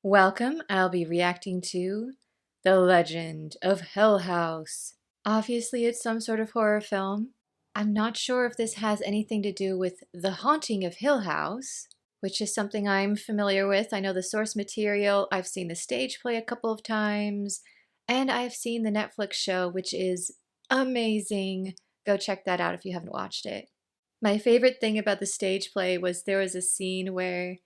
Welcome, I'll be reacting to The Legend of Hill House. Obviously, it's some sort of horror film. I'm not sure if this has anything to do with The Haunting of Hill House, which is something I'm familiar with. I know the source material, I've seen the stage play a couple of times, and I've seen the Netflix show, which is amazing. Go check that out if you haven't watched it. My favorite thing about the stage play was there was a scene where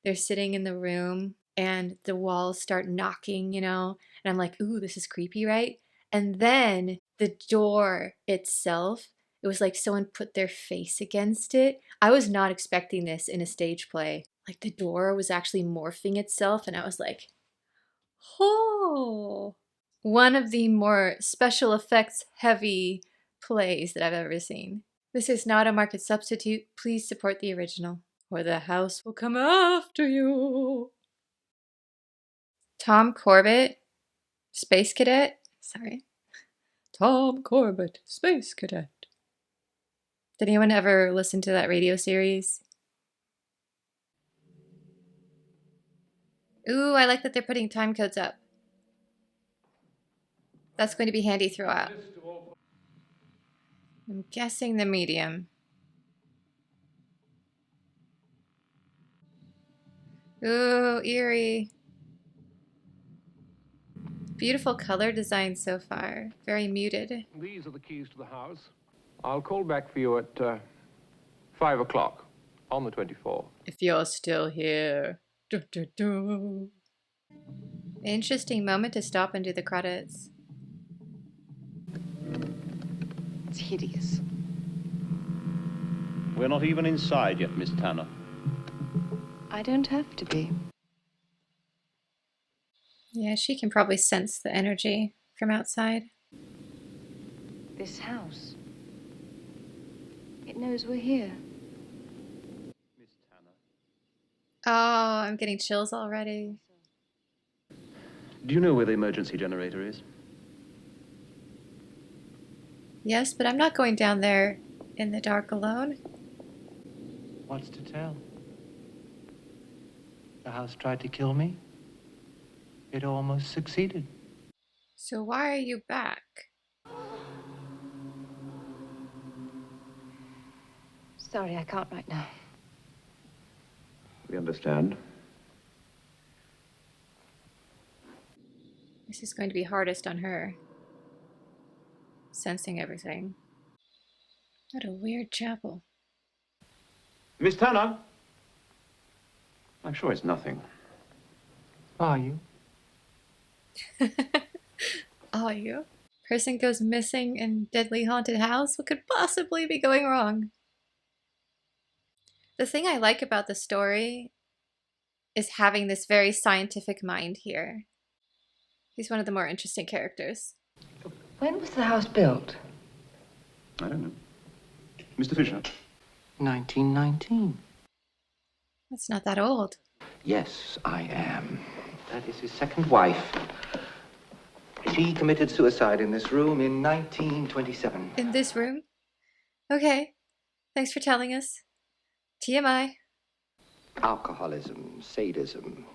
they're sitting in the room and the walls start knocking, and I'm like, ooh, this is creepy, right? And then the door itself, it was like someone put their face against it. I was not expecting this in a stage play. Like the door was actually morphing itself, and I was like, oh. One of the more special effects heavy plays that I've ever seen. This is not a market substitute. Please support the original, or the house will come after you. Tom Corbett, Space Cadet. Sorry. Tom Corbett, Space Cadet. Did anyone ever listen to that radio series? Ooh, I like that they're putting time codes up. That's going to be handy throughout. I'm guessing the medium. Ooh, eerie. Beautiful color design so far. Very muted. These are the keys to the house. I'll call back for you at 5 o'clock on the 24th. If you're still here. Interesting moment to stop and do the credits. It's hideous. We're not even inside yet, Miss Tanner. I don't have to be. Yeah, she can probably sense the energy from outside. This house. It knows we're here. Miss Tanner. Oh, I'm getting chills already. Do you know where the emergency generator is? Yes, but I'm not going down there in the dark alone. What's to tell? The house tried to kill me. It almost succeeded. So why are you back? Sorry, I can't right now. We understand. This is going to be hardest on her. Sensing everything. What a weird chapel. Miss Tanner? I'm sure it's nothing. Are you? Are you? Person goes missing in deadly haunted house? What could possibly be going wrong? The thing I like about the story is having this very scientific mind here. He's one of the more interesting characters. When was the house built? I don't know. Mr. Fisher? 1919. That's not that old. Yes, I am. That is his second wife. She committed suicide in this room in 1927. In this room? Okay. Thanks for telling us. TMI. Alcoholism, sadism,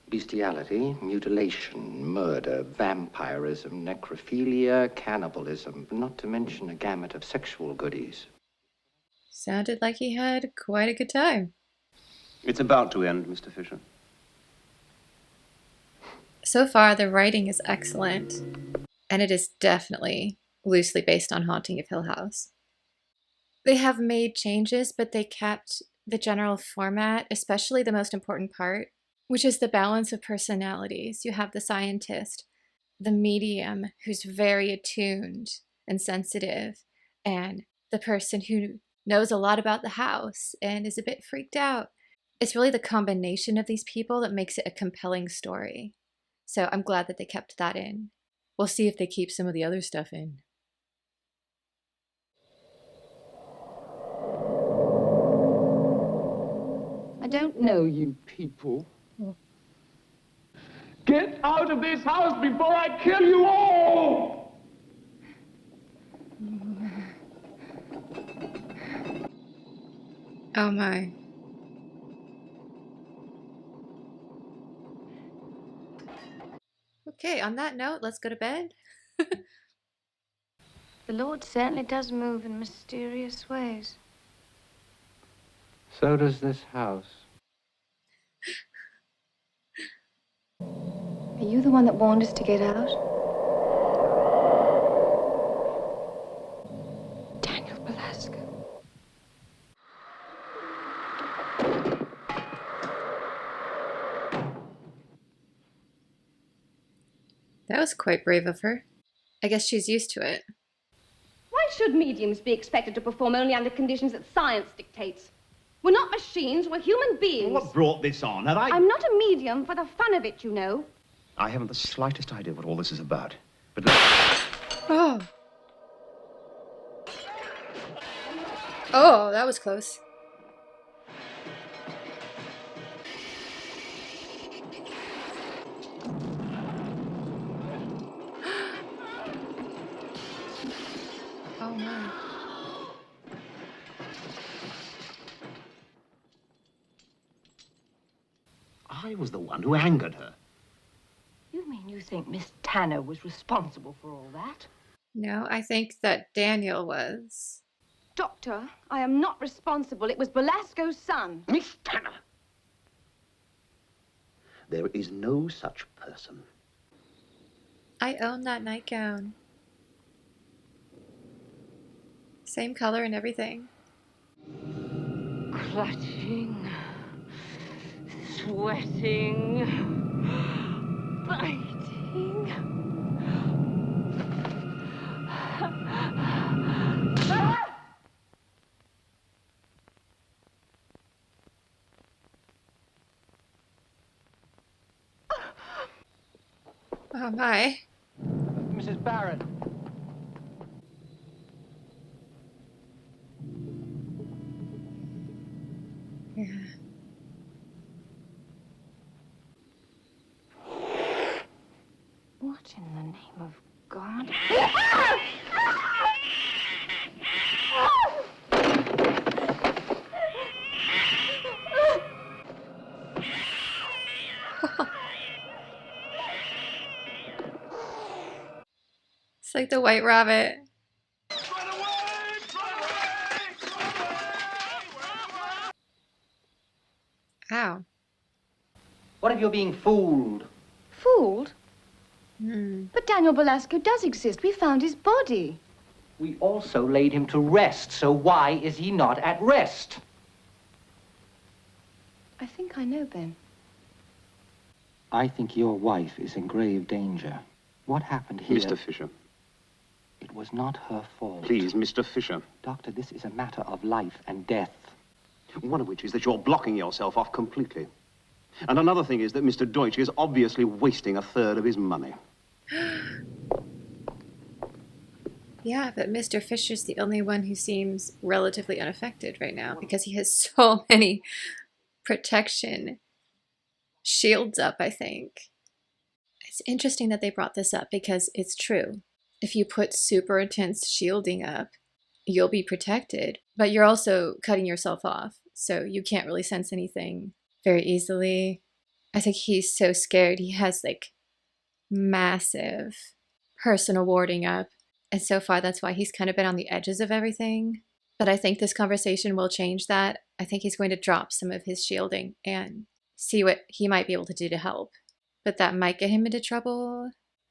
bestiality, mutilation, murder, vampirism, necrophilia, cannibalism, not to mention a gamut of sexual goodies. Sounded like he had quite a good time. It's about to end, Mr. Fisher. So far, the writing is excellent, and it is definitely loosely based on Haunting of Hill House. They have made changes, but they kept the general format, especially the most important part, which is the balance of personalities. You have the scientist, the medium, who's very attuned and sensitive, and the person who knows a lot about the house and is a bit freaked out. It's really the combination of these people that makes it a compelling story. So I'm glad that they kept that in. We'll see if they keep some of the other stuff in. I don't know you people. Get out of this house before I kill you all! Oh my. Okay, on that note, let's go to bed. The Lord certainly does move in mysterious ways. So does this house. Are you the one that warned us to get out? Daniel Belasco. That was quite brave of her. I guess she's used to it. Why should mediums be expected to perform only under conditions that science dictates? We're not machines, we're human beings. What brought this on? Have I... I'm not a medium for the fun of it, you know. I haven't the slightest idea what all this is about. But Oh. Oh, that was close. Oh no. I was the one who angered her. You mean you think Miss Tanner was responsible for all that? No, I think that Daniel was. Doctor, I am not responsible. It was Belasco's son. Miss Tanner! There is no such person. I own that nightgown. Same color and everything. Clutching, sweating, biting. Oh my. Mrs. Barrett. Yeah. What in the name of God? It's like the White Rabbit. Ow. What if you're being fooled? Fooled? Hmm. But Daniel Belasco does exist. We found his body. We also laid him to rest, so why is he not at rest? I think I know, Ben. I think your wife is in grave danger. What happened here? Mr. Fisher, It was not her fault. please, Mr. Fisher. Doctor, this is a matter of life and death. One of which is that you're blocking yourself off completely. And another thing is that Mr. Deutsch is obviously wasting a third of his money. Yeah, but Mr. Fisher's the only one who seems relatively unaffected right now because he has so many protection shields up, I think. It's interesting that they brought this up because it's true. If you put super intense shielding up, you'll be protected, but you're also cutting yourself off, so you can't really sense anything very easily. I think he's so scared. He has like massive personal warding up, and so far that's why he's kind of been on the edges of everything. But I think this conversation will change that. I think he's going to drop some of his shielding and see what he might be able to do to help. But that might get him into trouble.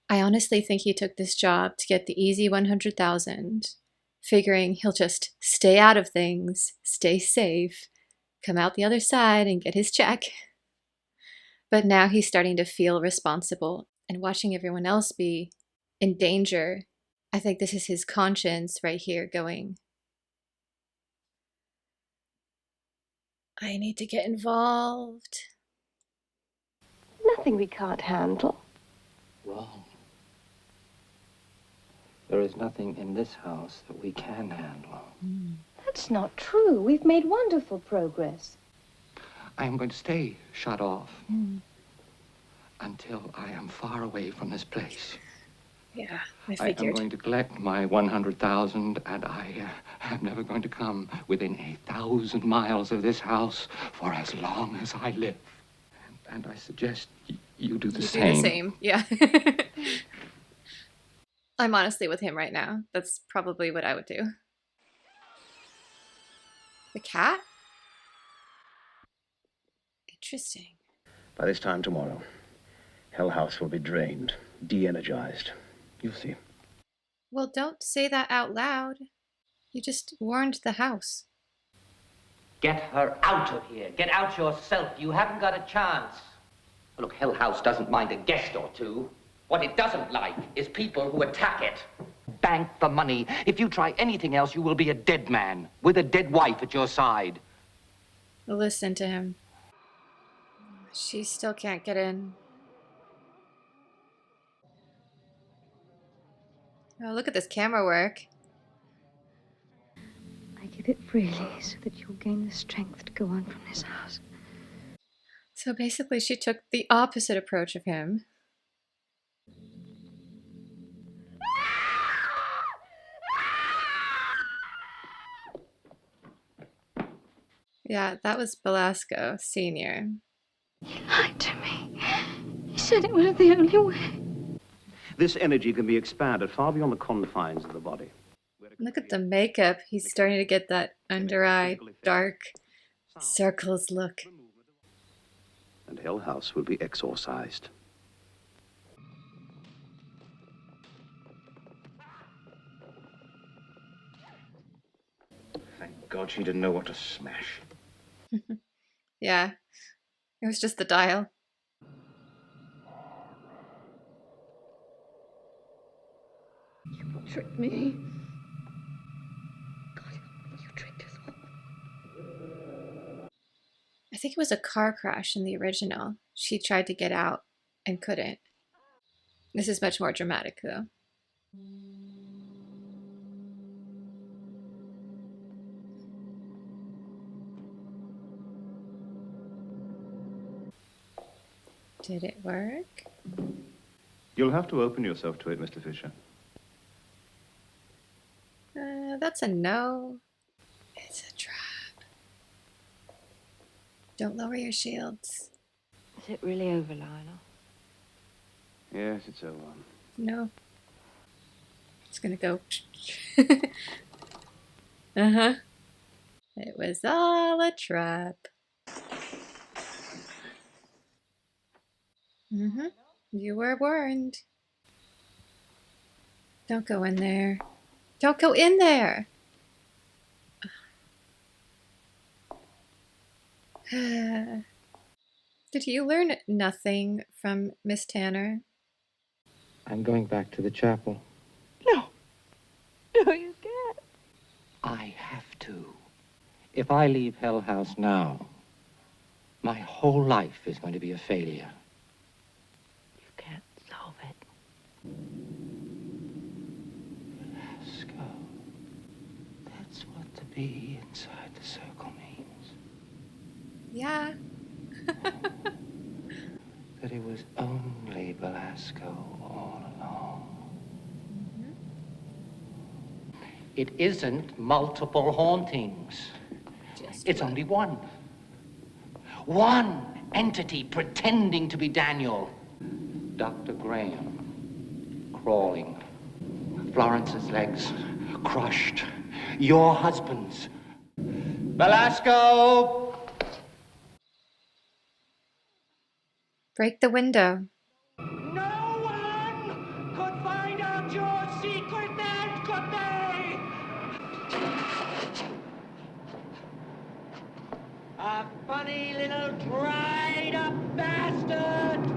I honestly think he took this job to get the easy 100,000, figuring he'll just stay out of things, stay safe, come out the other side and get his check. But now he's starting to feel responsible and watching everyone else be in danger. I think this is his conscience right here going, I need to get involved. Nothing we can't handle. Wrong. There is nothing in this house that we can handle. That's not true. We've made wonderful progress. I am going to stay shut off until I am far away from this place. Yeah, I I am figured. going to collect my 100,000, and I am never going to come within 1,000 miles of this house for as long as I live. And I suggest You do the You same. do the same, yeah. I'm honestly with him right now. That's probably what I would do. The cat? Interesting. By this time tomorrow, Hell House will be drained, de-energized. You'll see. Well, don't say that out loud. You just warned the house. Get her out of here. Get out yourself. You haven't got a chance. Look, Hell House doesn't mind a guest or two. What it doesn't like is people who attack it. Bank the money. If you try anything else, you will be a dead man with a dead wife at your side. Listen to him. She still can't get in. Oh, look at this camera work. I give it freely so that you'll gain the strength to go on from this house. So basically, she took the opposite approach of him. Yeah, that was Belasco Sr. He lied to me. He said it was the only way. This energy can be expanded far beyond the confines of the body. Look at the makeup. He's starting to get that under eye, dark circles look. And Hell House will be exorcised. Thank God she didn't know what to smash. Yeah, it was just the dial. You tricked me. God, you tricked us all. I think it was a car crash in the original. She tried to get out and couldn't. This is much more dramatic, though. Did it work? You'll have to open yourself to it, Mr. Fisher. That's a no. It's a trap. Don't lower your shields. Is it really over, Lionel? Yes, it's over. No. It's gonna go. Uh-huh. It was all a trap. Mm-hmm. You were warned. Don't go in there. Don't go in there! Did you learn nothing from Miss Tanner? I'm going back to the chapel. No. No, you can't. I have to. If I leave Hell House now, my whole life is going to be a failure. You can't solve it. Belasco. That's what to be inside the circle means. Yeah. That it was only Belasco all along. It isn't multiple hauntings. It's only one. One entity pretending to be Daniel. Dr. Graham, crawling. Florence's legs crushed. Your husband's. Belasco! Break the window. No one could find out your secret then, could they? A funny little dried-up bastard!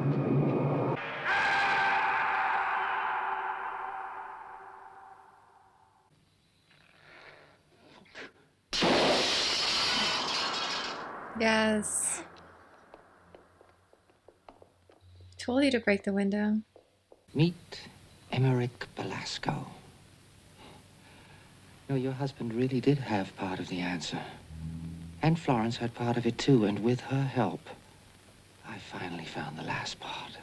Yes. Told you to break the window. Meet Emmerich Belasco. No, your husband really did have part of the answer. And Florence had part of it too, and with her help, I finally found the last part.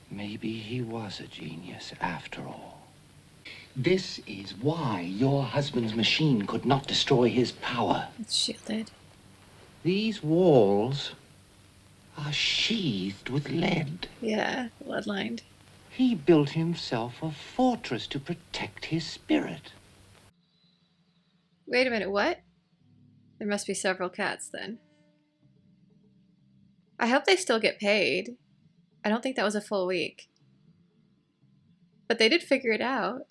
Maybe he was a genius after all. This is why your husband's machine could not destroy his power. It's shielded. These walls are sheathed with lead. Yeah, bloodlined. He built himself a fortress to protect his spirit. Wait a minute, what? There must be several cats then. I hope they still get paid. I don't think that was a full week. But they did figure it out.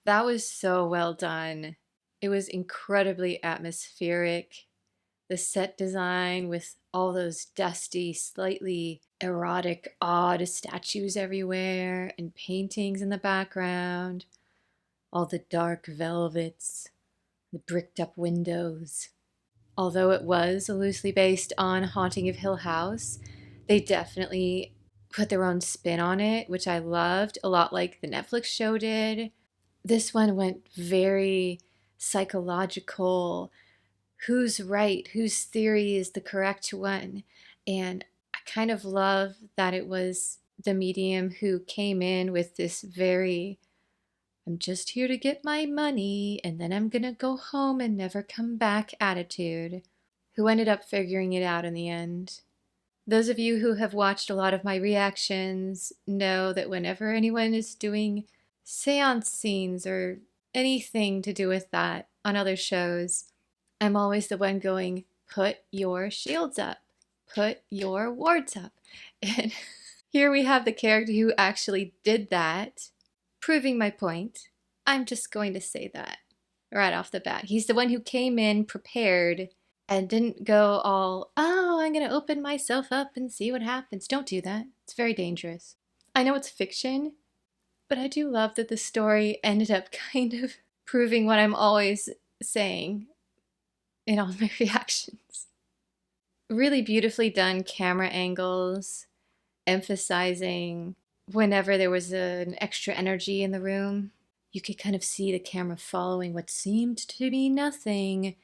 That was so well done. It was incredibly atmospheric. The set design with all those dusty, slightly erotic, odd statues everywhere and paintings in the background. All the dark velvets, the bricked up windows. Although it was loosely based on Haunting of Hill House, they definitely put their own spin on it, which I loved, a lot like the Netflix show did. This one went very psychological. Who's right? Whose theory is the correct one? And I kind of love that it was the medium who came in with this very, I'm just here to get my money and then I'm gonna go home and never come back attitude, who ended up figuring it out in the end. Those of you who have watched a lot of my reactions know that whenever anyone is doing seance scenes or anything to do with that on other shows, I'm always the one going, put your shields up, put your wards up. And here we have the character who actually did that, proving my point. I'm just going to say that right off the bat. He's the one who came in prepared and didn't go all, oh, I'm going to open myself up and see what happens. Don't do that. It's very dangerous. I know it's fiction, but I do love that the story ended up kind of proving what I'm always saying in all my reactions. Really beautifully done camera angles, emphasizing whenever there was an extra energy in the room, you could kind of see the camera following what seemed to be nothing.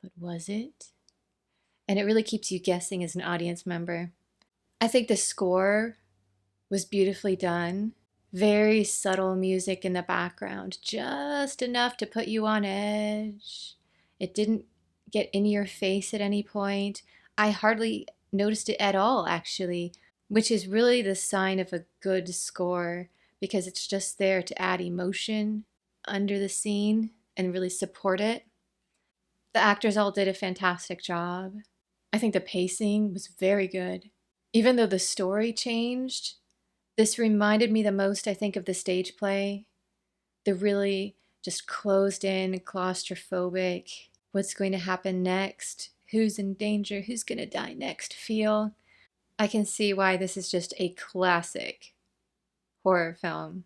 But was it? And it really keeps you guessing as an audience member. I think the score was beautifully done. Very subtle music in the background, just enough to put you on edge. It didn't get in your face at any point. I hardly noticed it at all, actually, which is really the sign of a good score, because it's just there to add emotion under the scene and really support it. The actors all did a fantastic job. I think the pacing was very good. Even though the story changed, this reminded me the most, I think, of the stage play. The really just closed in, claustrophobic, what's going to happen next, who's in danger, who's going to die next feel. I can see why this is just a classic horror film.